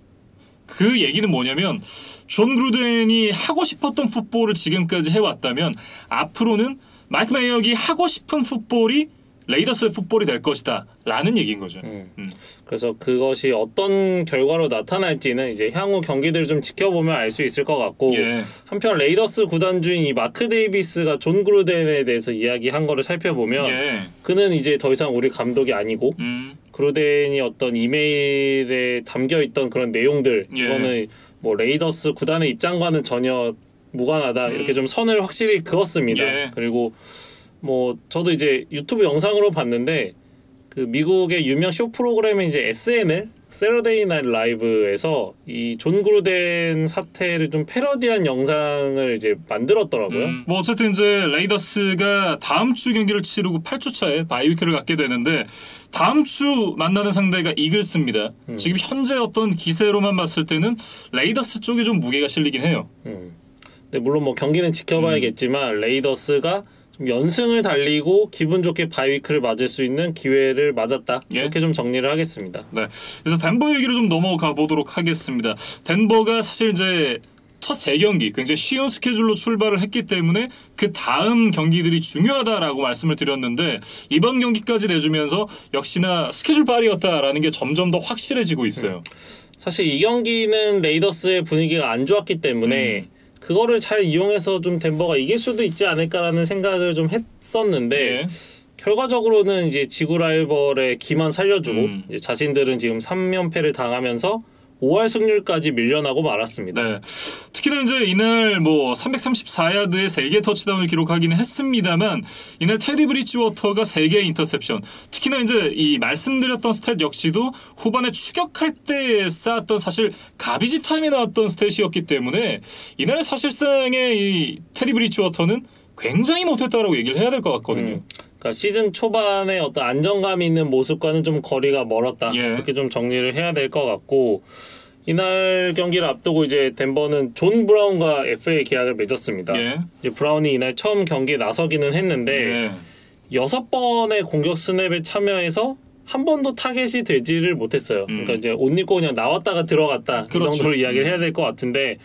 그 얘기는 뭐냐면 존 그루덴이 하고 싶었던 풋볼을 지금까지 해왔다면 앞으로는 마이크 메이어기 하고 싶은 풋볼이 레이더스의 풋볼이 될 것이다 라는 얘기인 거죠. 그래서 그것이 어떤 결과로 나타날지는 이제 향후 경기들을 좀 지켜보면 알 수 있을 것 같고 예. 한편 레이더스 구단주인 이 마크 데이비스가 존 그루덴에 대해서 이야기한 거를 살펴보면 예. 그는 이제 더 이상 우리 감독이 아니고 그루덴이 어떤 이메일에 담겨있던 그런 내용들 예. 이거는 뭐 레이더스 구단의 입장과는 전혀 무관하다 이렇게 좀 선을 확실히 그었습니다. 예. 그리고 뭐 저도 이제 유튜브 영상으로 봤는데 그 미국의 유명 쇼 프로그램인 이제 SNL 세러데이 나이트 라이브에서 이 존 그루덴 사태를 좀 패러디한 영상을 이제 만들었더라고요. 뭐 어쨌든 이제 레이더스가 다음 주 경기를 치르고 8주 차에 바이위크를 갖게 되는데 다음 주 만나는 상대가 이글스입니다. 지금 현재 어떤 기세로만 봤을 때는 레이더스 쪽에 좀 무게가 실리긴 해요. 근데 물론 뭐 경기는 지켜봐야겠지만 레이더스가 좀 연승을 달리고 기분 좋게 바이위크를 맞을 수 있는 기회를 맞았다. 예. 이렇게 좀 정리를 하겠습니다. 네. 그래서 덴버 얘기를 좀 넘어가 보도록 하겠습니다. 덴버가 사실 이제 첫 3경기 굉장히 쉬운 스케줄로 출발을 했기 때문에 그 다음 경기들이 중요하다라고 말씀을 드렸는데 이번 경기까지 내주면서 역시나 스케줄 발이었다라는 게 점점 더 확실해지고 있어요. 사실 이 경기는 레이더스의 분위기가 안 좋았기 때문에 그거를 잘 이용해서 좀 덴버가 이길 수도 있지 않을까라는 생각을 좀 했었는데 예. 결과적으로는 이제 지구 라이벌의 기만 살려주고 이제 자신들은 지금 3연패를 당하면서 5할 승률까지 밀려나고 말았습니다. 네. 특히나 이제 이날 뭐 334야드에 3개 터치다운을 기록하기는 했습니다만 이날 테디 브리지워터가 3개의 인터셉션. 특히나 이제 이 말씀드렸던 스탯 역시도 후반에 추격할 때 쌓았던 사실 가비지 타임이 나왔던 스탯이었기 때문에 이날 사실상의 이 테디 브리지워터는 굉장히 못했다라고 얘기를 해야 될 것 같거든요. 그러니까 시즌 초반에 어떤 안정감이 있는 모습과는 좀 거리가 멀었다. 예. 이렇게 좀 정리를 해야 될 것 같고 이날 경기를 앞두고 이제 덴버는 존 브라운과 FA 계약을 맺었습니다. 예. 이제 브라운이 이날 처음 경기에 나서기는 했는데 예. 6번의 공격 스냅에 참여해서 한 번도 타겟이 되지를 못했어요. 그러니까 이제 옷 입고 그냥 나왔다가 들어갔다 그렇죠. 이 정도로 이야기를 해야 될 것 같은데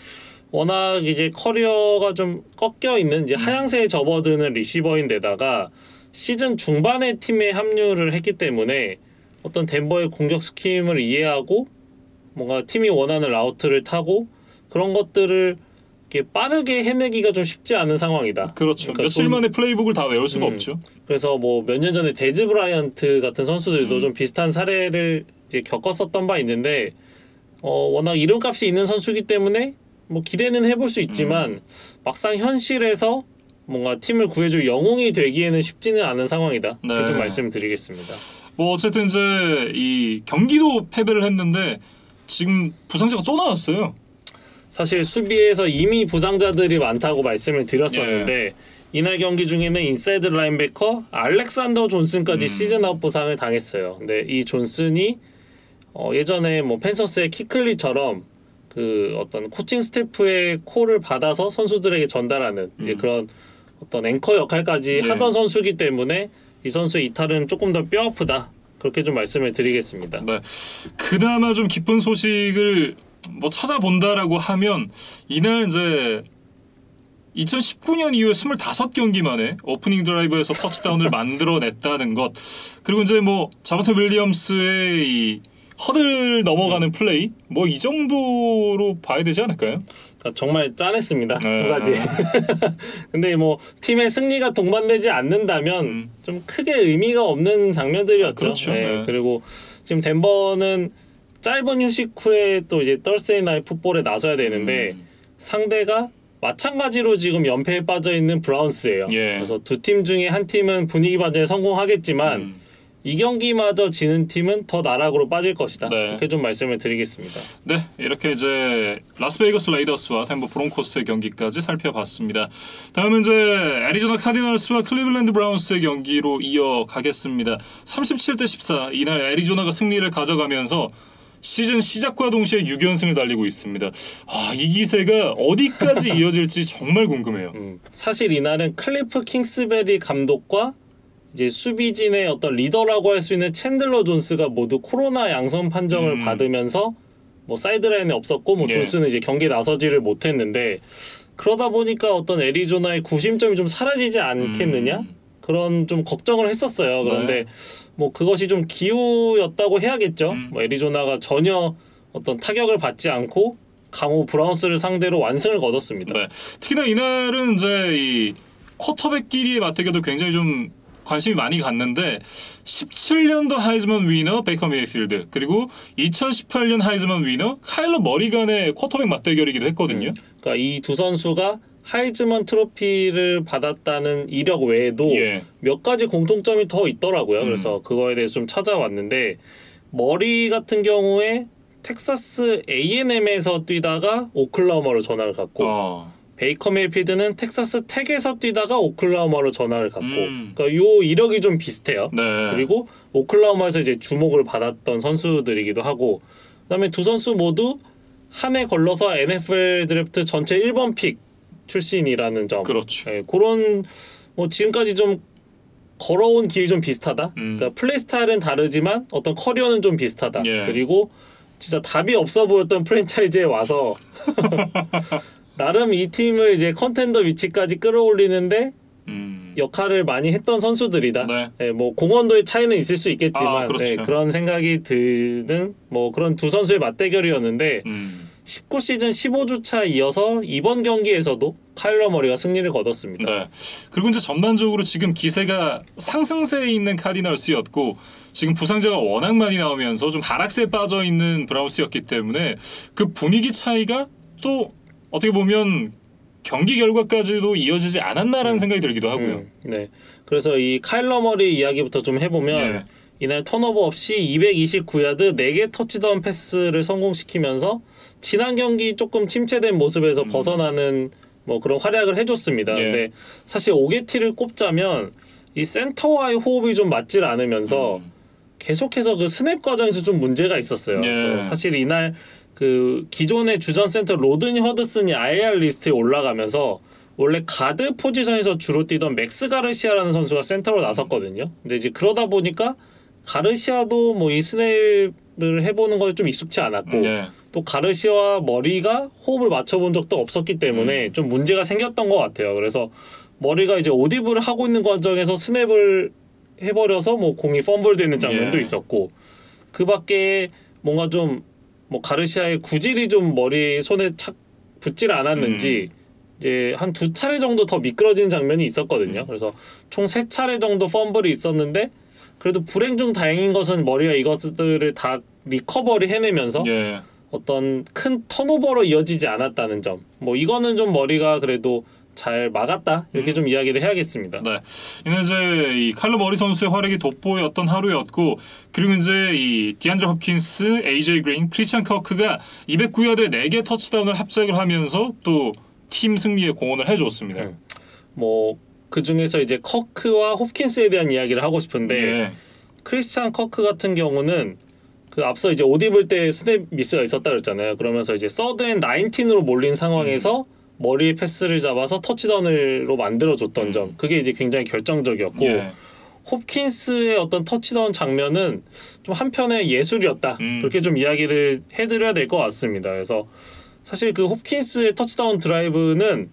워낙 이제 커리어가 좀 꺾여 있는 이제 하향세에 접어드는 리시버인데다가 시즌 중반에 팀에 합류를 했기 때문에 어떤 덴버의 공격 스킴을 이해하고 뭔가 팀이 원하는 라우트를 타고 그런 것들을 이렇게 빠르게 해내기가 좀 쉽지 않은 상황이다. 그렇죠. 그러니까 며칠 만에 플레이북을 다 외울 수가 없죠. 그래서 뭐 몇 년 전에 데즈 브라이언트 같은 선수들도 좀 비슷한 사례를 이제 겪었었던 바 있는데 워낙 이름값이 있는 선수이기 때문에 뭐 기대는 해볼 수 있지만 막상 현실에서 뭔가 팀을 구해줄 영웅이 되기에는 쉽지는 않은 상황이다. 이렇게 네. 좀 말씀드리겠습니다. 뭐 어쨌든 이제 이 경기도 패배를 했는데 지금 부상자가 또 나왔어요. 사실 수비에서 이미 부상자들이 많다고 말씀을 드렸었는데 이날 경기 중에는 인사이드 라인베커 알렉산더 존슨까지 시즌 아웃 부상을 당했어요. 근데 이 존슨이 예전에 뭐 펜서스의 키클리처럼 그 어떤 코칭 스태프의 콜을 받아서 선수들에게 전달하는 이제 그런 어떤 앵커 역할까지 하던 선수이기 때문에 이 선수의 이탈은 조금 더 뼈아프다. 그렇게 좀 말씀을 드리겠습니다. 네. 그나마 좀 기쁜 소식을 뭐 찾아본다라고 하면 이날 이제 2019년 이후에 25경기 만에 오프닝 드라이브에서 터치다운을 만들어냈다는 것, 그리고 이제 뭐 자마테 윌리엄스의 이 허들 넘어가는 플레이, 뭐 이 정도로 봐야 되지 않을까요? 그러니까 정말 짠했습니다. 두 가지. 근데 뭐 팀의 승리가 동반되지 않는다면 좀 크게 의미가 없는 장면들이었죠. 그렇죠. 네. 그리고 지금 덴버는 짧은 휴식 후에 또 이제 Thursday Night Football에 나서야 되는데 상대가 마찬가지로 지금 연패에 빠져 있는 브라운스예요. 그래서 두 팀 중에 한 팀은 분위기 반전에 성공하겠지만 이 경기마저 지는 팀은 더 나락으로 빠질 것이다. 이렇게 좀 말씀을 드리겠습니다. 네, 이렇게 이제 라스베이거스 레이더스와 덴버 브론코스의 경기까지 살펴봤습니다. 다음은 이제 애리조나 카디널스와 클리블랜드 브라운스의 경기로 이어가겠습니다. 37대14 이날 애리조나가 승리를 가져가면서 시즌 시작과 동시에 6연승을 달리고 있습니다. 이 기세가 어디까지 이어질지 정말 궁금해요. 사실 이날은 클리프 킹스베리 감독과 이제 수비진의 어떤 리더라고 할 수 있는 챈들러 존스가 모두 코로나 양성 판정을 받으면서 뭐 사이드라인에 없었고 뭐 존스는 이제 경기에 나서지를 못했는데 그러다 보니까 어떤 애리조나의 구심점이 좀 사라지지 않겠느냐? 그런 좀 걱정을 했었어요. 그런데 뭐 그것이 좀 기우였다고 해야겠죠. 뭐 애리조나가 전혀 어떤 타격을 받지 않고 강호 브라운스를 상대로 완승을 거뒀습니다. 네. 특히나 이날은 이제 이 쿼터백끼리의 맞대결도 굉장히 좀 관심이 많이 갔는데 17년도 하이즈먼 위너 베이커 메이필드 그리고 2018년 하이즈먼 위너 카일러 머리 간의 쿼터백 맞대결이기도 했거든요. 그러니까 이 두 선수가 하이즈먼 트로피를 받았다는 이력 외에도 몇 가지 공통점이 더 있더라고요. 그래서 그거에 대해서 좀 찾아왔는데 머리 같은 경우에 텍사스 A&M에서 뛰다가 오클라호마로 전학을 갔고 베이커 메이필드는 텍사스 텍에서 뛰다가 오클라호마로 전학을 갔고 그러니까 요 이력이 좀 비슷해요. 그리고 오클라호마에서 이제 주목을 받았던 선수들이기도 하고 그다음에 두 선수 모두 한 해 걸러서 NFL 드래프트 전체 1번 픽 출신이라는 점. 그렇죠. 그런 뭐 지금까지 좀 걸어온 길이 좀 비슷하다. 그러니까 플레이 스타일은 다르지만 어떤 커리어는 좀 비슷하다. 그리고 진짜 답이 없어 보였던 프랜차이즈에 와서 나름 이 팀을 이제 컨텐더 위치까지 끌어올리는데 역할을 많이 했던 선수들이다. 뭐 공헌도의 차이는 있을 수 있겠지만 그런 생각이 드는 뭐 그런 두 선수의 맞대결이었는데 19시즌 15주차 이어서 이번 경기에서도 카일러 머리가 승리를 거뒀습니다. 그리고 이제 전반적으로 지금 기세가 상승세에 있는 카디널스였고 지금 부상자가 워낙 많이 나오면서 좀 하락세에 빠져 있는 브라운스였기 때문에 그 분위기 차이가 또 어떻게 보면 경기 결과까지도 이어지지 않았나라는 생각이 들기도 하고요. 그래서 이 카일러 머리 이야기부터 좀 해보면 이날 턴오버 없이 229야드 4개 터치다운 패스를 성공시키면서 지난 경기 조금 침체된 모습에서 벗어나는 뭐 그런 활약을 해줬습니다. 근데 사실 오게티를 꼽자면 이 센터와의 호흡이 좀 맞질 않으면서 계속해서 그 스냅 과정에서 좀 문제가 있었어요. 그래서 사실 이날 그 기존의 주전 센터 로드니 허드슨이 IR 리스트에 올라가면서 원래 가드 포지션에서 주로 뛰던 맥스 가르시아라는 선수가 센터로 나섰거든요. 근데 이제 그러다 보니까 가르시아도 뭐 이 스냅을 해보는 것에 좀 익숙치 않았고 또 가르시아와 머리가 호흡을 맞춰본 적도 없었기 때문에 좀 문제가 생겼던 것 같아요. 그래서 머리가 이제 오디블을 하고 있는 과정에서 스냅을 해버려서 뭐 공이 펌블되는 장면도 있었고 그 밖에 뭔가 좀 뭐 가르시아의 구질이 좀 머리 손에 착 붙질 않았는지 이제 한 2차례 정도 더 미끄러지는 장면이 있었거든요. 그래서 총 3차례 정도 펌블이 있었는데 그래도 불행 중 다행인 것은 머리가 이것들을 다 리커버리 해내면서 어떤 큰 턴오버로 이어지지 않았다는 점. 뭐 이거는 좀 머리가 그래도 잘 막았다 이렇게 좀 이야기를 해야겠습니다. 네, 이는 이제 이 칼러 머리 선수의 활약이 돋보였던 하루였고, 그리고 이제 이 디안드레 홉킨스, AJ 그린, 크리스찬 커크가 209야드 4개 터치다운을 합작을 하면서 또 팀 승리에 공헌을 해줬습니다. 뭐 그 중에서 이제 커크와 홉킨스에 대한 이야기를 하고 싶은데 네. 크리스찬 커크 같은 경우는 그 앞서 이제 오디블 때 스냅 미스가 있었다 그랬잖아요. 그러면서 이제 서드 앤 19으로 몰린 상황에서 머리에 패스를 잡아서 터치다운으로 만들어줬던 점, 그게 이제 굉장히 결정적이었고, 예. 홉킨스의 어떤 터치다운 장면은 좀 한편의 예술이었다, 그렇게 좀 이야기를 해드려야 될 것 같습니다. 그래서 사실 그 홉킨스의 터치다운 드라이브는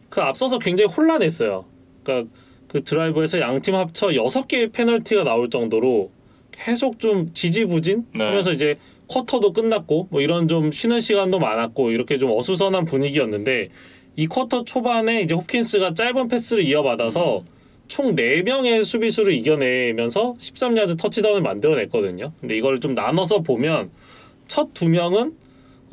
그 앞서서 굉장히 혼란했어요. 그러니까 그 드라이브에서 양팀 합쳐 6개의 페널티가 나올 정도로 계속 좀 지지부진 하면서 이제 쿼터도 끝났고 뭐 이런 좀 쉬는 시간도 많았고 이렇게 좀 어수선한 분위기였는데, 이 쿼터 초반에 이제 홉킨스가 짧은 패스를 이어받아서 총 4명의 수비수를 이겨내면서 13야드 터치다운을 만들어냈거든요. 근데 이걸 좀 나눠서 보면 첫 2명은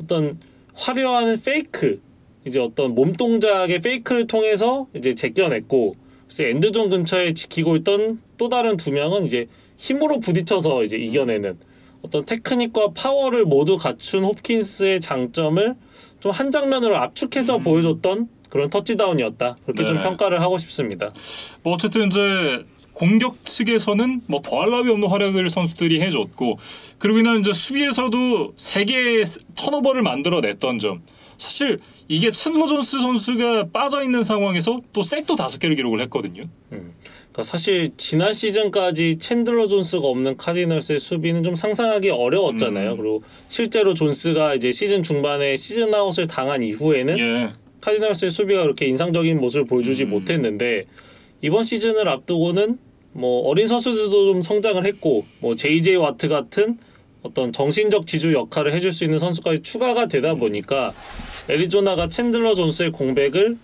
어떤 화려한 페이크, 이제 어떤 몸동작의 페이크를 통해서 이제 제껴냈고, 그래서 엔드존 근처에 지키고 있던 또 다른 2명은 이제 힘으로 부딪혀서 이제 이겨내는 어떤 테크닉과 파워를 모두 갖춘 홉킨스의 장점을 좀 한 장면으로 압축해서 보여줬던 그런 터치다운이었다. 그렇게 좀 평가를 하고 싶습니다. 뭐 어쨌든 이제 공격 측에서는 뭐 더할 나위 없는 활약을 선수들이 해줬고, 그리고 이날 이제 수비에서도 3개의 턴오버를 만들어냈던 점. 사실 이게 챈러 존스 선수가 빠져있는 상황에서 또 색도 5개를 기록을 했거든요. 그러니까 사실 지난 시즌까지 챈들러 존스가 없는 카디널스의 수비는 좀 상상하기 어려웠잖아요. 그리고 실제로 존스가 이제 시즌 중반에 시즌 아웃을 당한 이후에는 카디널스의 수비가 그렇게 인상적인 모습을 보여주지 못했는데, 이번 시즌을 앞두고는 뭐 어린 선수들도 좀 성장을 했고, 뭐 JJ 와트 같은 어떤 정신적 지주 역할을 해줄 수 있는 선수까지 추가가 되다 보니까 애리조나가 챈들러 존스의 공백을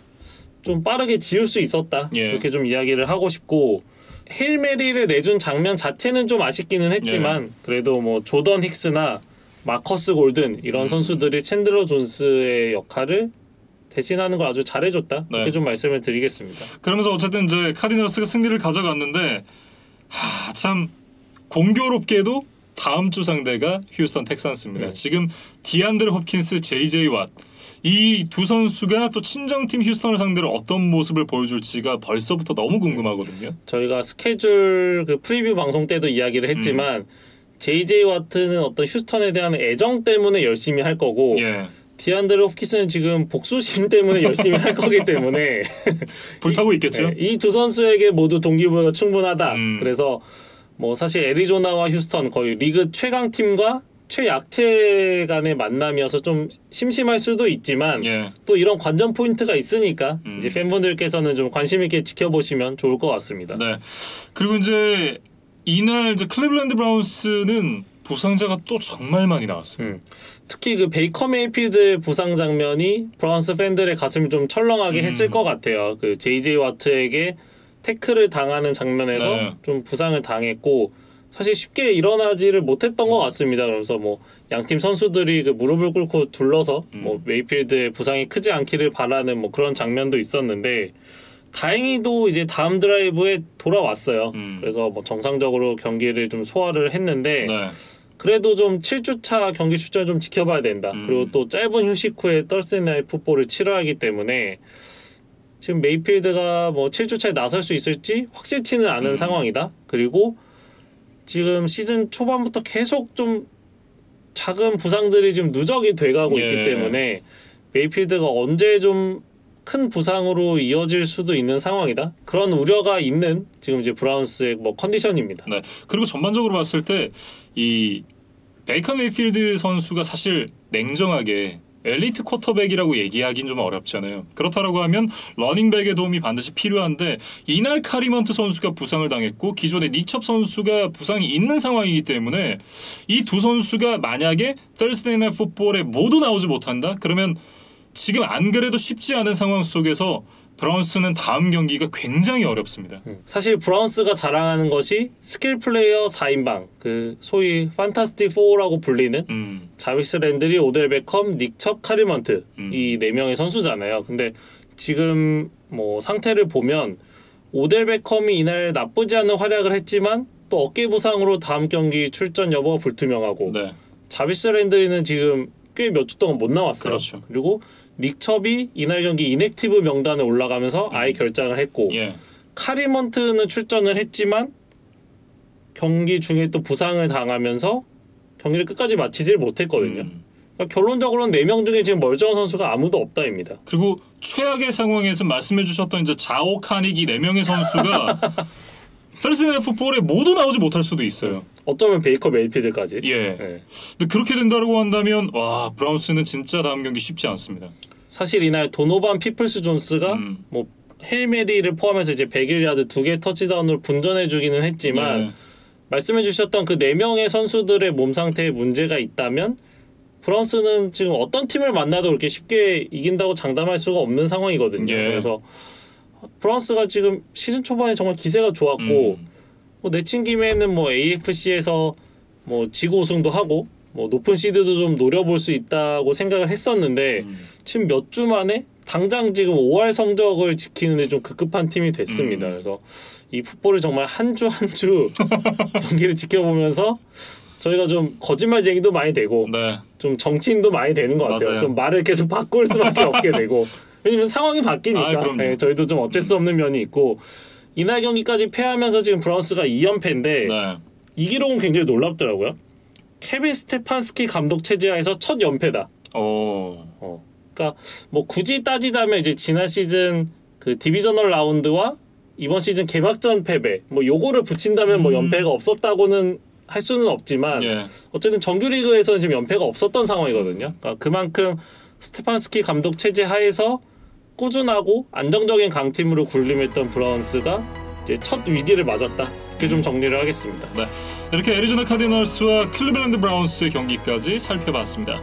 좀 빠르게 지울 수 있었다, 이렇게 좀 이야기를 하고 싶고, 헤일 메리를 내준 장면 자체는 좀 아쉽기는 했지만 그래도 뭐 조던 힉스나 마커스 골든 이런 선수들이 챈들러 존스의 역할을 대신하는 걸 아주 잘해줬다, 이렇게 좀 말씀을 드리겠습니다. 그러면서 어쨌든 이제 카디널스가 승리를 가져갔는데, 참 공교롭게도 다음 주 상대가 휴스턴 텍산스입니다. 지금 디안드레 홉킨스, JJ 왓, 이 두 선수가 또 친정팀 휴스턴을 상대로 어떤 모습을 보여줄지가 벌써부터 너무 궁금하거든요. 저희가 스케줄 그 프리뷰 방송 때도 이야기를 했지만 JJ 와트는 어떤 휴스턴에 대한 애정 때문에 열심히 할 거고, 디안드레 홉킨스는 지금 복수심 때문에 열심히 할 거기 때문에 불타고 있겠죠. 이 두 선수에게 모두 동기부여가 충분하다. 그래서 뭐 사실 애리조나와 휴스턴 거의 리그 최강 팀과 최약체 간의 만남이어서 좀 심심할 수도 있지만 또 이런 관전 포인트가 있으니까 이제 팬분들께서는 좀 관심 있게 지켜보시면 좋을 것 같습니다. 네. 그리고 이제 이날 이제 클리블랜드 브라운스는 부상자가 또 정말 많이 나왔어요. 특히 그 베이커 메이필드의 부상 장면이 브라운스 팬들의 가슴을 좀 철렁하게 했을 것 같아요. 그 JJ 와트에게 태클을 당하는 장면에서 좀 부상을 당했고, 사실 쉽게 일어나지를 못했던 것 같습니다. 그래서 뭐 양팀 선수들이 그 무릎을 꿇고 둘러서 뭐 메이필드의 부상이 크지 않기를 바라는 뭐 그런 장면도 있었는데, 다행히도 이제 다음 드라이브에 돌아왔어요. 그래서 뭐 정상적으로 경기를 좀 소화를 했는데, 그래도 좀 7주차 경기 출전을 좀 지켜봐야 된다. 그리고 또 짧은 휴식 후에 떨스데이 나잇 풋볼을 치러야하기 때문에 지금 메이필드가 뭐 7주차에 나설 수 있을지 확실치는 않은 상황이다. 그리고 지금 시즌 초반부터 계속 좀 작은 부상들이 지금 누적이 돼가고 있기 때문에 메이필드가 언제 좀 큰 부상으로 이어질 수도 있는 상황이다. 그런 우려가 있는 지금 이제 브라운스의 뭐 컨디션입니다. 네. 그리고 전반적으로 봤을 때 이 베이커 메이필드 선수가 사실 냉정하게 엘리트 쿼터백이라고 얘기하기는 좀 어렵잖아요. 그렇다라고 하면 러닝백의 도움이 반드시 필요한데, 이날 카리먼트 선수가 부상을 당했고 기존에 니첩 선수가 부상이 있는 상황이기 때문에 이 두 선수가 만약에 Thursday Night Football에 모두 나오지 못한다? 그러면 지금 안 그래도 쉽지 않은 상황 속에서 브라운스는 다음 경기가 굉장히 어렵습니다. 사실 브라운스가 자랑하는 것이 스킬 플레이어 4인방, 그 소위 판타스틱 4라고 불리는 자비스 랜드리, 오델 베컴, 닉첩, 카리먼트 이 4명의 선수잖아요. 근데 지금 뭐 상태를 보면 오델 베컴이 이날 나쁘지 않은 활약을 했지만 또 어깨 부상으로 다음 경기 출전 여부가 불투명하고 네. 자비스 랜드리는 지금 꽤 몇 주 동안 못 나왔어요. 그렇죠. 그리고 닉첩이 이날 경기 이넥티브 명단에 올라가면서 아예 결장을 했고 예. 카리먼트는 출전을 했지만 경기 중에 또 부상을 당하면서 경기를 끝까지 마치질 못했거든요. 그러니까 결론적으로는 4명 중에 지금 멀쩡한 선수가 아무도 없다입니다. 그리고 최악의 상황에서 말씀해주셨던 이제 자오 카닉 이 4명의 선수가 셀스네 풋볼에 모두 나오지 못할 수도 있어요. 어쩌면 베이커 메이필드까지. 예. 예. 근데 그렇게 된다고 한다면 와 브라운스는 진짜 다음 경기 쉽지 않습니다. 사실 이날 도노반 피플스 존스가 뭐 헤일메리를 포함해서 이제 101야드 2개 터치다운으로 분전해주기는 했지만 예. 말씀해주셨던 그 4명의 선수들의 몸 상태에 문제가 있다면 브라운스는 지금 어떤 팀을 만나도 그렇게 쉽게 이긴다고 장담할 수가 없는 상황이거든요. 예. 그래서 브라운스가 지금 시즌 초반에 정말 기세가 좋았고 뭐 내친 김에는 뭐 AFC에서 뭐 지구 우승도 하고 뭐 높은 시드도 좀 노려볼 수 있다고 생각을 했었는데 지금 몇 주 만에 당장 지금 5할 성적을 지키는데 좀 급급한 팀이 됐습니다. 그래서 이 풋볼을 정말 한 주 한 주 경기를 지켜보면서 저희가 좀 거짓말쟁이도 많이 되고 네. 좀 정치인도 많이 되는 것 같아요. 맞아요. 좀 말을 계속 바꿀 수밖에 없게 되고 왜냐면 상황이 바뀌니까 그럼요. 네, 저희도 좀 어쩔 수 없는 면이 있고 이날 경기까지 패하면서 지금 브라운스가 2연패인데 네. 이 기록은 굉장히 놀랍더라고요. 케빈 스테판스키 감독 체제하에서 첫 연패다. 그러니까 뭐 굳이 따지자면 이제 지난 시즌 그 디비저널 라운드와 이번 시즌 개막전 패배 뭐 요거를 붙인다면 뭐 연패가 없었다고는 할 수는 없지만 예. 어쨌든 정규리그에서는 지금 연패가 없었던 상황이거든요. 그러니까 그만큼 스테판스키 감독 체제 하에서 꾸준하고 안정적인 강팀으로 군림했던 브라운스가 이제 첫 위기를 맞았다. 이렇게 좀 정리를 하겠습니다. 네. 이렇게 애리조나 카디널스와 클리블랜드 브라운스의 경기까지 살펴봤습니다.